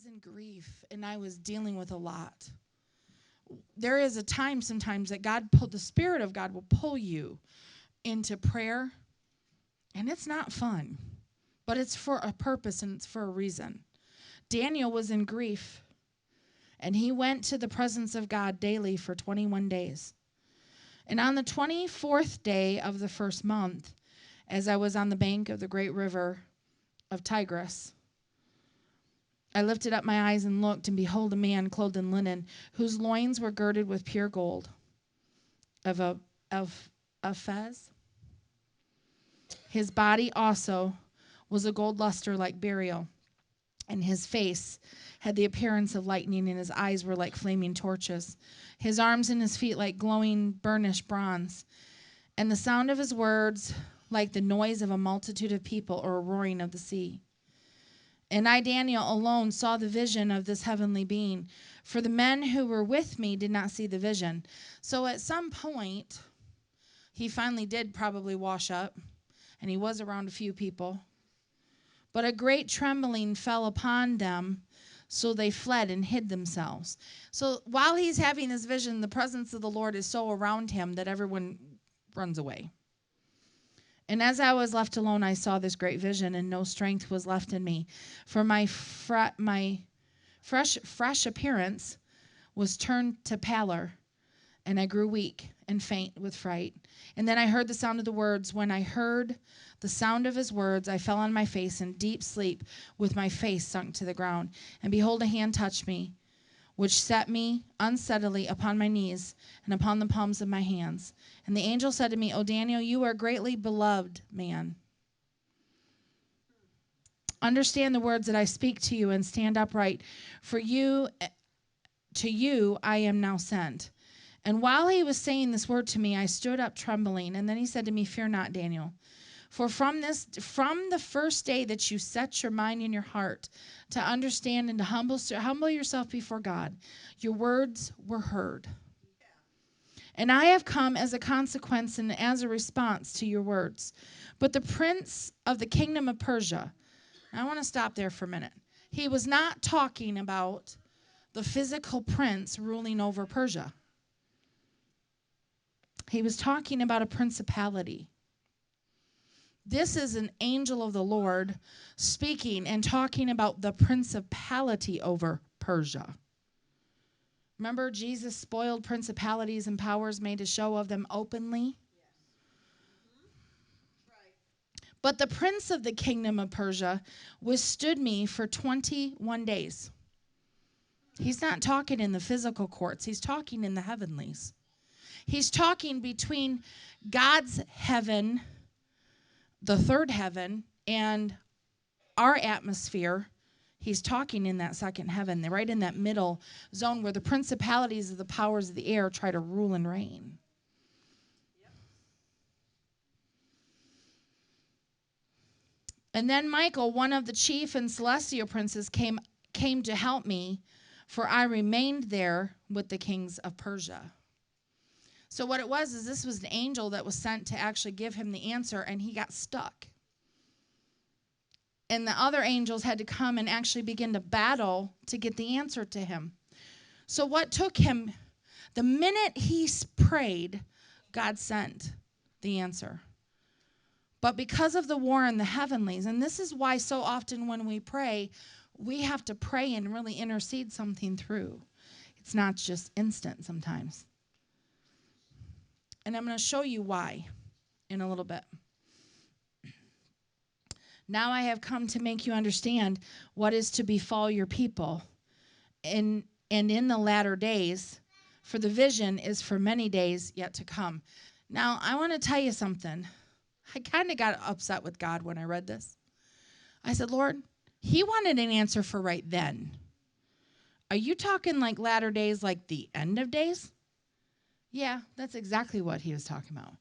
was in grief and I was dealing with a lot. There is a time sometimes that the Spirit of God will pull you into prayer, and it's not fun, but it's for a purpose and it's for a reason. Daniel was in grief, and he went to the presence of God daily for 21 days. And on the 24th day of the first month, as I was on the bank of the great river of Tigris, I lifted up my eyes and looked, and behold, a man clothed in linen, whose loins were girded with pure gold of Fez. His body also was a gold luster like beryl, and his face had the appearance of lightning, and his eyes were like flaming torches. His arms and his feet like glowing burnished bronze, and the sound of his words like the noise of a multitude of people or a roaring of the sea. And I, Daniel, alone saw the vision of this heavenly being, for the men who were with me did not see the vision. So at some point, he finally did probably wash up, and he was around a few people. But a great trembling fell upon them, so they fled and hid themselves. So while he's having this vision, the presence of the Lord is so around him that everyone runs away. And as I was left alone, I saw this great vision, and no strength was left in me. For my fresh appearance was turned to pallor, and I grew weak and faint with fright. And then I heard the sound of the words. When I heard the sound of his words, I fell on my face in deep sleep, with my face sunk to the ground. And behold, a hand touched me, which set me unsteadily upon my knees and upon the palms of my hands. And the angel said to me, O Daniel, you are greatly beloved man. Understand the words that I speak to you and stand upright. To you I am now sent. And while he was saying this word to me, I stood up trembling. And then he said to me, Fear not, Daniel. For from the first day that you set your mind and your heart to understand and to humble yourself before God, your words were heard. And I have come as a consequence and as a response to your words. But the prince of the kingdom of Persia, I want to stop there for a minute. He was not talking about the physical prince ruling over Persia. He was talking about a principality. This is an angel of the Lord speaking and talking about the principality over Persia. Remember, Jesus spoiled principalities and powers, made a show of them openly. But the prince of the kingdom of Persia withstood me for 21 days. He's not talking in the physical courts. He's talking in the heavenlies. He's talking between God's heaven, the third heaven, and our atmosphere. He's talking in that second heaven, right in that middle zone where the principalities of the powers of the air try to rule and reign. Yep. And then Michael, one of the chief and celestial princes, came to help me, for I remained there with the kings of Persia. So what it was is this was an angel that was sent to actually give him the answer, and he got stuck. And the other angels had to come and actually begin to battle to get the answer to him. So what took him, the minute he prayed, God sent the answer. But because of the war in the heavenlies, and this is why so often when we pray, we have to pray and really intercede something through. It's not just instant sometimes. And I'm going to show you why in a little bit. Now I have come to make you understand what is to befall your people. And in the latter days, for the vision is for many days yet to come. Now, I want to tell you something. I kind of got upset with God when I read this. I said, Lord, he wanted an answer for right then. Are you talking like latter days, like the end of days? Yeah, that's exactly what he was talking about.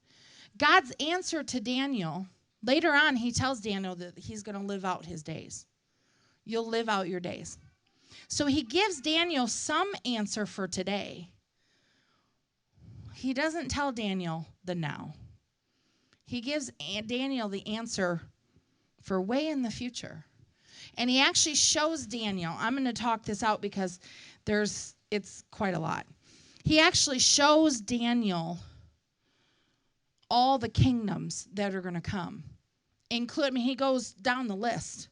God's answer to Daniel, later on, he tells Daniel that he's going to live out his days. You'll live out your days. So he gives Daniel some answer for today. He doesn't tell Daniel the now. He gives Daniel the answer for way in the future. And he actually shows Daniel. I'm going to talk this out because it's quite a lot. He actually shows Daniel all the kingdoms that are going to come. He goes down the list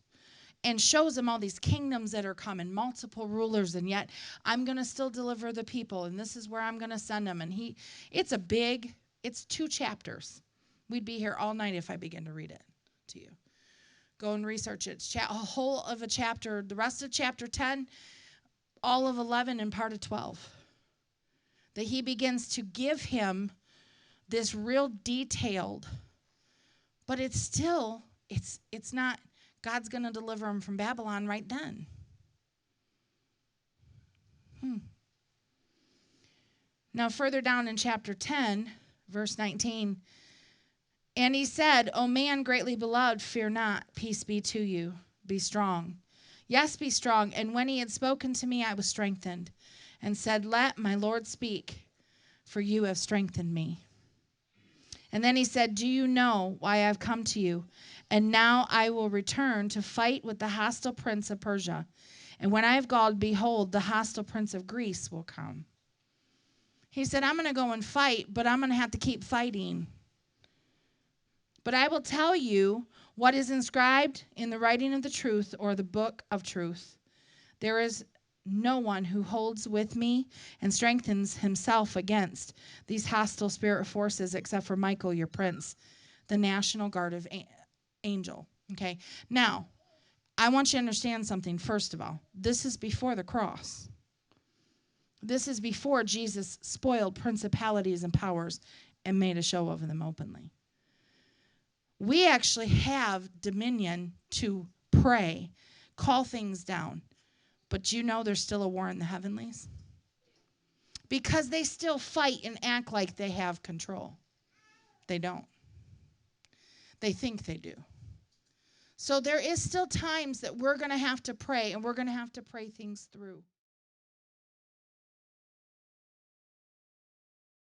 and shows him all these kingdoms that are coming, multiple rulers, and yet I'm going to still deliver the people, and this is where I'm going to send them. And it's 2 chapters. We'd be here all night if I begin to read it to you. Go and research it. It's a whole of a chapter, the rest of chapter 10, all of 11, and part of 12. That he begins to give him this real detailed, but it's not, God's going to deliver him from Babylon right then. Now, further down in chapter 10, verse 19, and he said, O man greatly beloved, fear not, peace be to you, be strong. Yes, be strong. And when he had spoken to me, I was strengthened, and said, let my Lord speak, for you have strengthened me. And then he said, do you know why I have come to you? And now I will return to fight with the hostile prince of Persia. And when I have gone, behold, the hostile prince of Greece will come. He said, I'm going to go and fight, but I'm going to have to keep fighting. But I will tell you what is inscribed in the writing of the truth, or the book of truth. There is no one who holds with me and strengthens himself against these hostile spirit forces except for Michael, your prince, the national guard of angel. Okay. Now, I want you to understand something. First of all, this is before the cross. This is before Jesus spoiled principalities and powers and made a show of them openly. We actually have dominion to pray, call things down. But you know there's still a war in the heavenlies? Because they still fight and act like they have control. They don't. They think they do. So there is still times that we're going to have to pray, and we're going to have to pray things through.